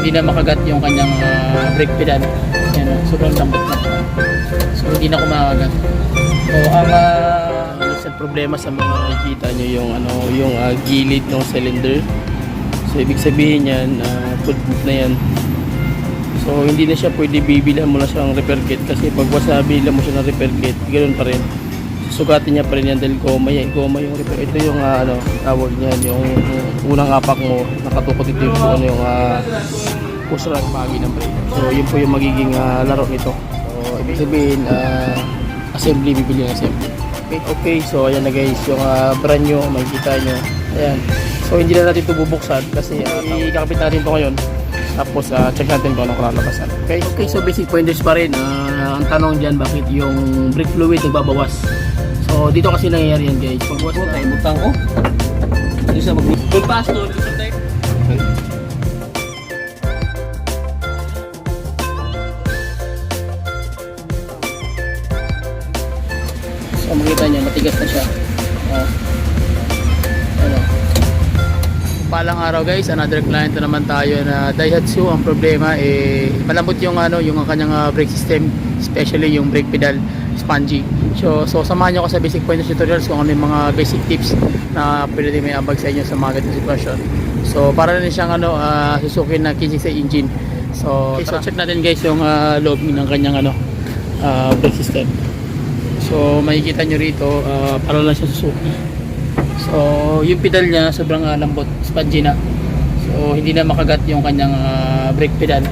hindi na makagat yung kanyang brake pedal. Yan, sobrang lambot na. So hindi na kumakagat. So ang minsan problema sa mga nakikita nyo yung yung gilid ng cylinder. So ibig sabihin yan, pudpud na yan. So hindi na siya pwede bibilhan mo na siyang repair kit, kasi pag wasabilan mo siya ng repair kit, ganoon pa rin. Susukatin niya pa rin yan dahil goma yung repair. Ito yung tawag niyan, yung unang apak mo, nakatukot ito yung yung pusher at pagi ng brake. So yun po yung magiging laro nito. So ibig sabihin, assembly, bibili ng assembly. Okay, so ayan na guys, yung brand new, makikita nyo. Ayan. So hindi na natin ito bubuksan kasi ikakapit natin ito ngayon. Tapos check natin kung anong kalalabasan. Okay, so basic pointers pa rin. Ang tanong dyan, bakit yung brake fluid nagbabawas? So dito kasi nangyayari yan guys. Pagbawas na tayo, butang ko. Hindi siya mag-full pastor, gusto tayo. So makita nyo, matigas na siya. Palang araw guys, another client na naman tayo na Daihatsu. Ang problema malambot yung yung kanyang brake system, especially yung brake pedal, spongy. So samahan niyo ako sa basic pointers tutorials kung ano yung mga basic tips na pwede may abag sa inyo sa mga ganitong sitwasyon. So para rin siyang Suzuki na K6 engine. So check natin guys yung loob ng kanyang brake system. So makikita nyo rito, para lang siya Suzuki. So yung pedal niya sobrang lambot, spongy na. So hindi na makagat yung kanyang brake pedal.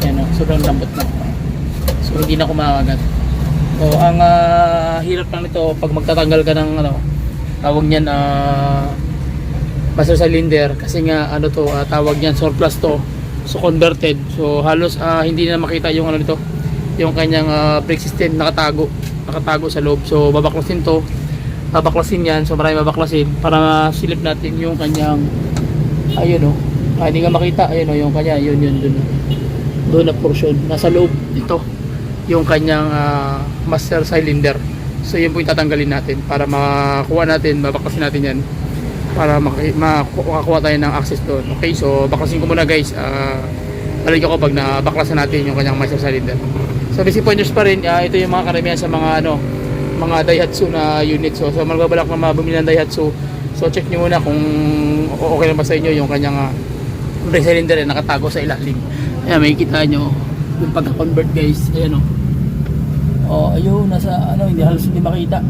Ayan, sobrang lambot na. So hindi na kumakagat. So ang hirap lang nito pag magtatanggal ka ng tawag niyan master cylinder, kasi nga tawag niyan surplus to. So converted. So halos hindi na makita yung nito, yung kanyang brake system nakatago sa loob. So babaklasin to. Babaklasin yan, so marami babaklasin para silip natin yung kanyang hindi nga makita, yung kanya, yun doon na portion, nasa loob dito yung kanyang master cylinder. So yun po yung tatanggalin natin para makakuha natin, babaklasin natin yan para makakuha tayo ng access doon. Okay, so baklasin ko muna guys, balik ako pag nabaklasan natin yung kanyang master cylinder. So basic pointers pa rin, ito yung mga karamihan sa mga mga Daihatsu na unit. So magbabalak na mabumili ng Daihatsu, so check nyo muna kung okay lang ba sa inyo yung kanyang brake cylinder na nakatago sa ilalim. Ayan, makikita nyo yung pagka-convert guys. Ayan ayun, nasa hindi halos hindi makita.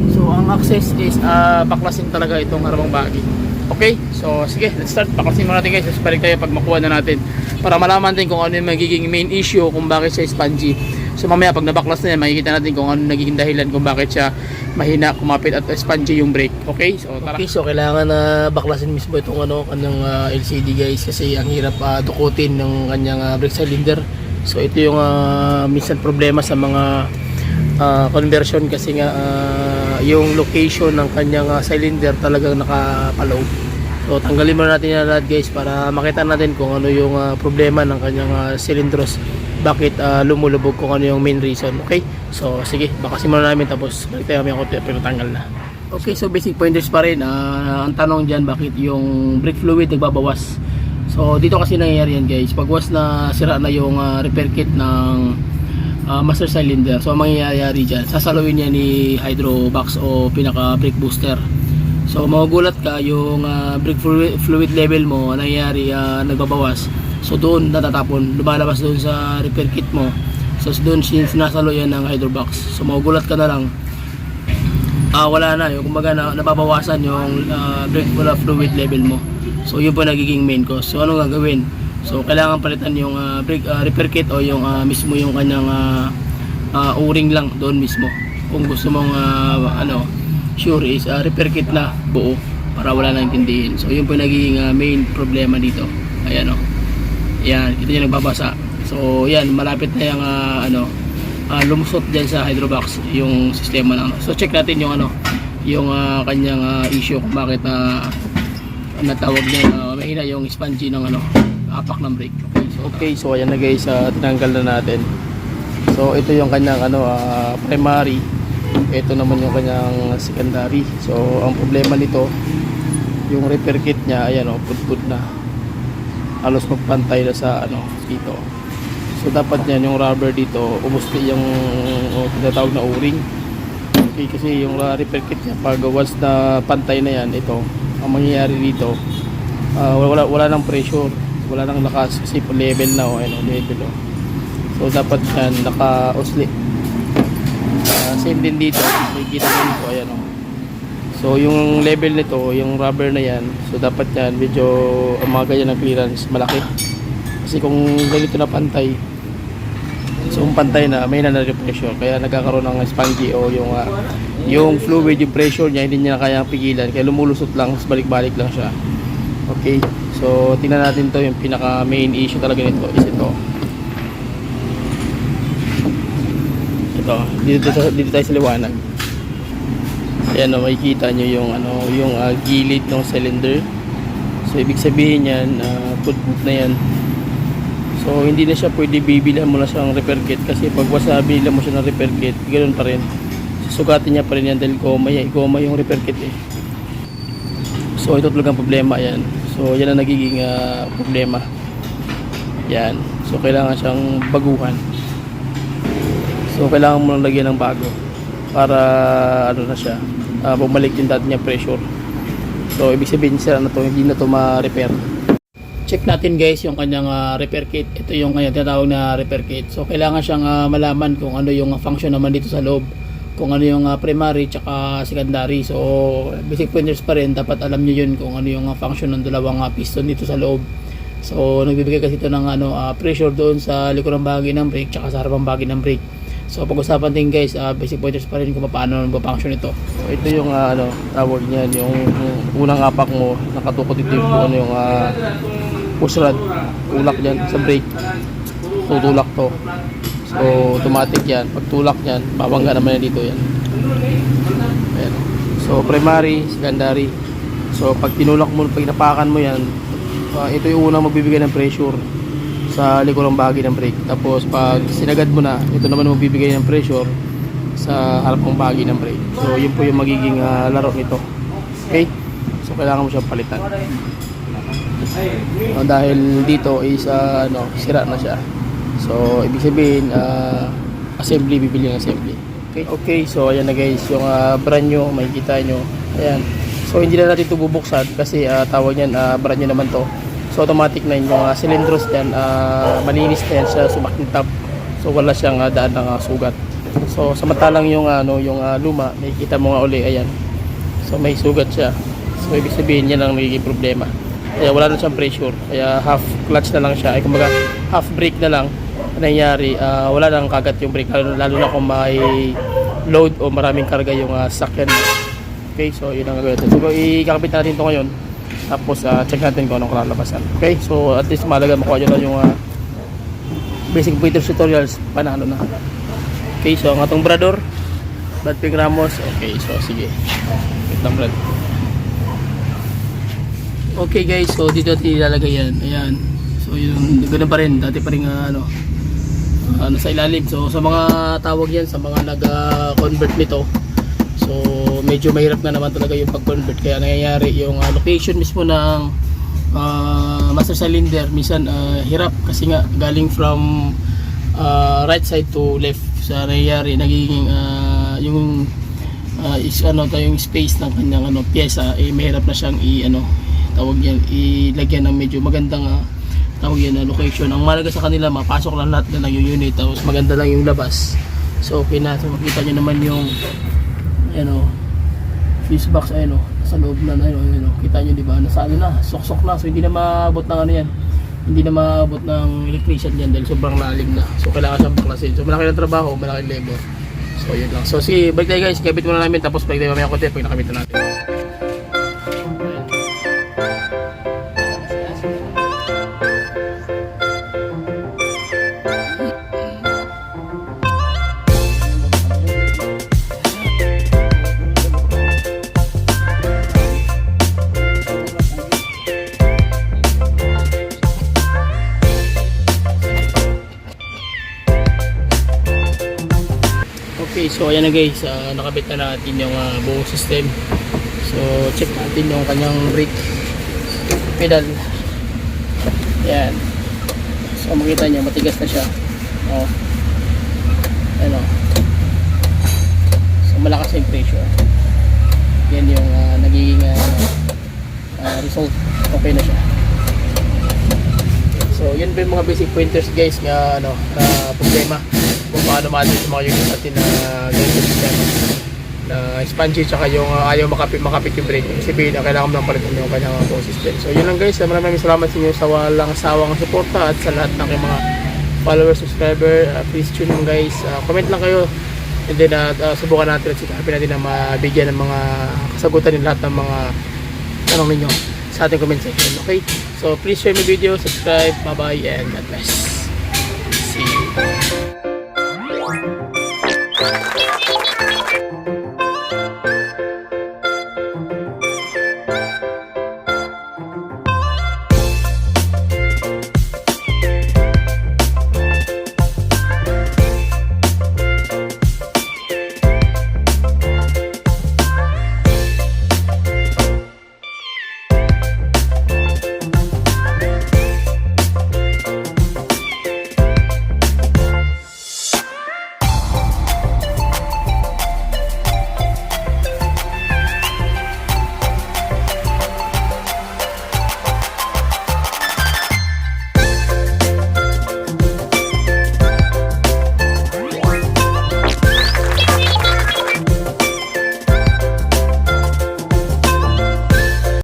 So ang access is baklasin talaga itong harapang bahagi. Okay, so sige, let's start. Baklasin muna natin guys, so balik tayo pag makuha na natin para malaman din kung ano yung magiging main issue kung bakit siya spongy. So mamaya pag nabaklas na yan, makikita natin kung ano nagiging dahilan kung bakit siya mahina, kumapit at spongy yung brake. Okay, so tara. Okay, so kailangan na baklasin mismo itong kanyang LCD guys, kasi ang hirap dukutin ng kanyang brake cylinder. So ito yung minsan problema sa mga conversion, kasi nga yung location ng kanyang cylinder talagang nakapaloob. So tanggalin muna natin yan lahat guys para makita natin kung ano yung problema ng kanyang cylinders, bakit lumulubog, kung ano yung main reason. Okay, so sige, bakasin muna namin tapos balik tayo kami pero tanggal na. Okay, so basic pointers pa rin. Ang tanong dyan, bakit yung brake fluid nagbabawas? So dito kasi nangyayari yan guys, pag was na sira na yung repair kit ng master cylinder, so ang mangyayari dyan, sasaluin niya ni hydro box o pinaka brake booster. So magugulat ka, yung brake fluid level mo nangyayari nagbabawas. So doon natatapon, lumalabas doon sa repair kit mo. So doon sinasalo yan ng hydro box. So magugulat ka na lang, wala na, yung kumbaga nababawasan yung brake fluid level mo. So yun po nagiging main cause. So ano gagawin? So kailangan palitan yung repair kit o yung mismo yung kanyang o-ring lang doon mismo. Kung gusto mong sure is repair kit na buo para wala nang intindihin. So yun po nagiging main problema dito. Ayan yan, ito yung nagbabasa. So yan, malapit na yung lumusot dyan sa hydro box yung sistema na So check natin yung yung kanyang issue kung bakit natawag niya mahina yung spongy ng apak ng brake. Okay, so ayan na guys, tinanggal na natin. So ito yung kanyang primary, ito naman yung kanyang secondary. So ang problema nito, yung repair kit niya, ayan pudpud na. halos magpantay na sa ano dito. So dapat yan yung rubber dito umusti yung tinatawag na o-ring. Okay, kasi yung repair kit niya pag once na pantay na yan, ito ang mangyayari dito, wala nang pressure, wala nang lakas kasi level na level. So dapat yan naka-usli. Same din dito, makikita nyo dito, ayan o. So yung level nito, yung rubber na yan, so dapat yan medyo mga ganyan ng clearance malaki. Kasi kung ganito na pantay, so kung pantay na, may pressure, kaya nagkakaroon ng spongy o yung fluid, yung pressure niya hindi niya na kaya pigilan, kaya lumulusot lang, balik-balik lang siya. Okay, so tingnan natin to, yung pinaka main issue talaga nito is ito. Dito tayo sa liwanag. Ayan o, makikita nyo yung gilid ng cylinder. So ibig sabihin yan, put-put na yan. So hindi na siya pwede bibilhan mo na siyang repair kit, kasi pag wasabilan mo siya ng repair kit, ganoon pa rin, susugatin niya pa rin yan dahil goma yung repair kit eh. So ito talagang problema yan. So yan ang nagiging problema yan. So kailangan siyang baguhan. So kailangan mo lang lagyan ng bago para ano na siya, bumalik yung dati niya pressure. So ibig sabihin sila na to, hindi na to ma-repair. Check natin guys yung kanyang repair kit. Ito yung kanyang tinatawag na repair kit. So kailangan siyang malaman kung ano yung function naman dito sa loob, kung ano yung primary tsaka secondary. So basic pointers pa rin, dapat alam niyo yun kung ano yung function ng dalawang piston dito sa loob. So nagbibigay kasi ito ng pressure doon sa likurang bahagi ng brake tsaka sa harapang bahagi ng brake. So pag-usapan din guys, basic pointers pa rin kung paano nagpa-function ito. So ito yung tawag niyan, yung unang apak mo, nakatukot ito yung yung push rod, tulak dyan sa brake, tutulak to. So automatic yan, pag tulak yan, babangga naman yan dito yan. Ayan. So primary, secondary. So pag tinulak mo, pag napakan mo yan, ito yung unang magbibigay ng pressure sa likurang bahagi ng brake. Tapos pag sinagad mo na, ito naman magbibigay ng pressure sa harapang bahagi ng brake. So yun po yung magiging laro nito. Okay? So kailangan mo siyang palitan. Dahil dito is sira na siya. So ibig sabihin assembly, bibili ng assembly. Okay, so ayan na guys, yung brand new, makikita nyo. Ayan. So hindi na natin ito bubuksan kasi tawag niyan, brand new naman to. So automatic na yung cylinders dyan, malinis na yan sa subak ng tab. So wala siyang daan ng sugat. So samantalang yung luma, makikita mo nga uli, ayan. So may sugat siya. So ibig sabihin yan ang nagiging problema. Kaya wala na siyang pressure. Kaya half clutch na lang siya. Ay kumbaga half brake na lang nangyari. Wala nang kagat yung brake. Lalo na kung may load o maraming karga yung sakyan. Okay, so yun ang gagawin. So ikakabit natin ito ngayon. Tapos check natin kung anong kalalabasan. Okay, so at least malaga makuha nyo lang yung basic pointers tutorials panalo na. Okay, so ang atong Brador Brad Ping Ramos. Okay, so sige, wait lang Brad. Okay guys, so dito natin ilalagay yan. Ayan, so yun, ganoon pa rin, dati pa rin sa ilalim. So sa mga tawag yan, sa mga nag-convert nito, so medyo mahirap na naman talaga yung pag-convert. Kaya nangyayari yung location mismo ng master cylinder minsan hirap, kasi nga galing from right side to left. Sa nangyayari nagiging yung yung space ng kanyang pyesa mahirap na siyang tawag yan, ilagyan ng medyo magandang tawag yan location. Ang mahalaga sa kanila, mapasok lang lahat na yung unit, tapos maganda lang yung labas. So okay na, so makita nyo naman yung fuse box sa loob na kita nyo, diba, nasa na, sok-sok na. So hindi na maabot ng yan, hindi na maabot ng electrician yan dahil sobrang lalim na. So kailangan siyang baklasin. So malaki ng trabaho, malaki ng labor. So yun lang. So sige, balik tayo guys, kabit muna namin, tapos balik tayo mamaya konti pag nakabit na natin. Okay, so ayan na guys, nakabit na natin yung buong system. So check natin yung kanyang brake pedal. Yan. So makita nyo, matigas na siya. Oh. Ano. So malakas yung pressure. Yan yung nagiging result. Okay na siya. So yun ba yung mga basic pointers guys na problema kung paano ma-adjust yung mga unit natin na ganito sistema na spongy tsaka yung ayaw makapit yung brake. Kasi kailangan mo lang palitan yung kanyang system. So yun lang guys, maraming salamat sa inyo sa walang sawang suporta at sa lahat ng mga followers, subscriber. Please tune in guys, comment lang kayo and then subukan natin at sikapin natin na mabigyan ng mga kasagutan ng lahat ng mga tanong ninyo sa ating comment section. Okay, so please share my video, subscribe, bye bye and God bless.